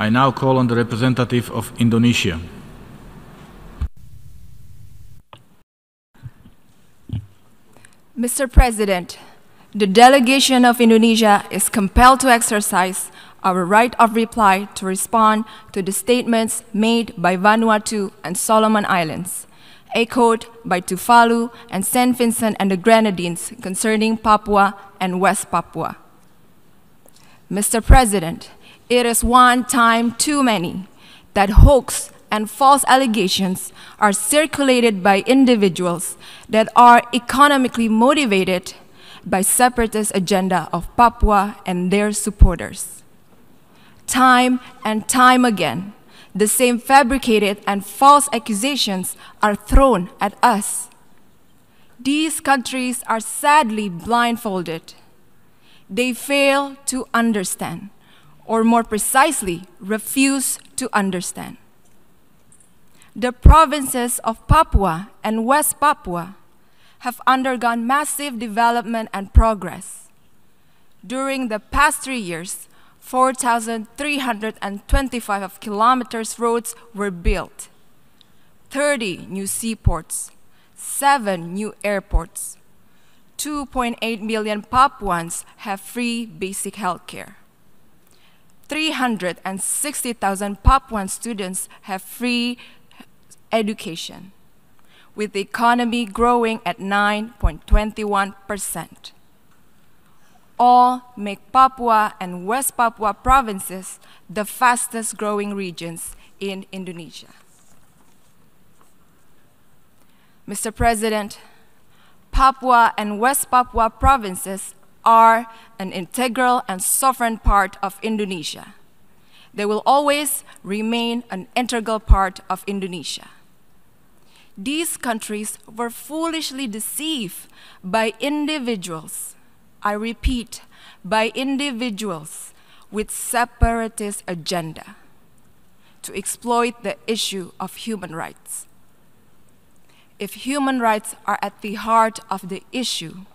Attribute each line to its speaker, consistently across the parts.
Speaker 1: I now call on the representative of Indonesia.
Speaker 2: Mr. President, the delegation of Indonesia is compelled to exercise our right of reply to respond to the statements made by Vanuatu and Solomon Islands, echoed by Tuvalu and St. Vincent and the Grenadines concerning Papua and West Papua. Mr. President, it is one time too many that hoax and false allegations are circulated by individuals that are economically motivated by separatist agenda of Papua and their supporters. Time and time again, the same fabricated and false accusations are thrown at us. These countries are sadly blindfolded. They fail to understand, or more precisely, refuse to understand. The provinces of Papua and West Papua have undergone massive development and progress. During the past 3 years, 4,325 kilometers roads were built, 30 new seaports, 7 new airports, 2.8 million Papuans have free basic health care. 360,000 Papuan students have free education, with the economy growing at 9.21%. All make Papua and West Papua provinces the fastest growing regions in Indonesia. Mr. President, Papua and West Papua provinces are an integral and sovereign part of Indonesia. They will always remain an integral part of Indonesia. These countries were foolishly deceived by individuals, I repeat, by individuals with separatist agenda to exploit the issue of human rights. If human rights are at the heart of the issue,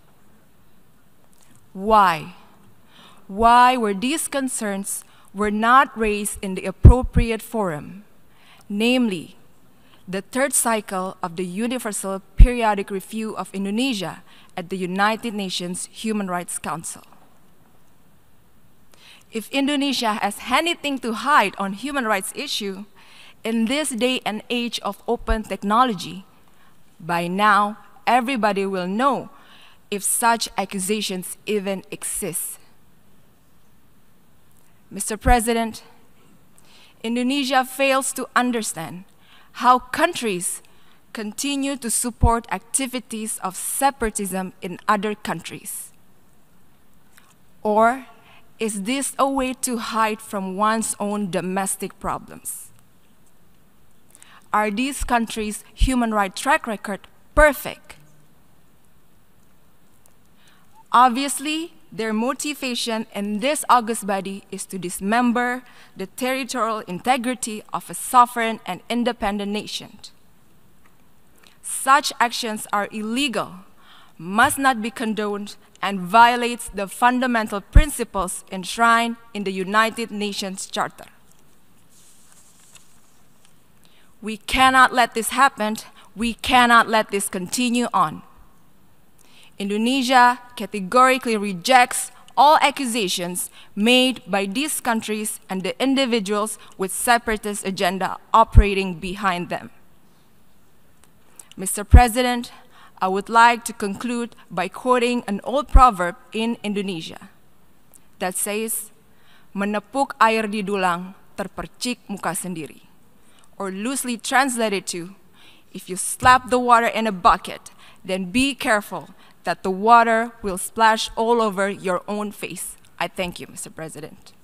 Speaker 2: why were these concerns were not raised in the appropriate forum, namely the third cycle of the Universal Periodic Review of Indonesia at the United Nations Human Rights Council? If Indonesia has anything to hide on human rights issue, in this day and age of open technology, by now everybody will know if such accusations even exist. Mr. President, Indonesia fails to understand how countries continue to support activities of separatism in other countries. Or is this a way to hide from one's own domestic problems? Are these countries' human rights track record perfect? Obviously, their motivation in this august body is to dismember the territorial integrity of a sovereign and independent nation. Such actions are illegal, must not be condoned, and violates the fundamental principles enshrined in the United Nations Charter. We cannot let this happen. We cannot let this continue on. Indonesia categorically rejects all accusations made by these countries and the individuals with separatist agenda operating behind them. Mr. President, I would like to conclude by quoting an old proverb in Indonesia that says, "Menepuk air di dulang, terpercik muka sendiri," or loosely translated to, if you slap the water in a bucket, then be careful that the water will splash all over your own face. I thank you, Mr. President.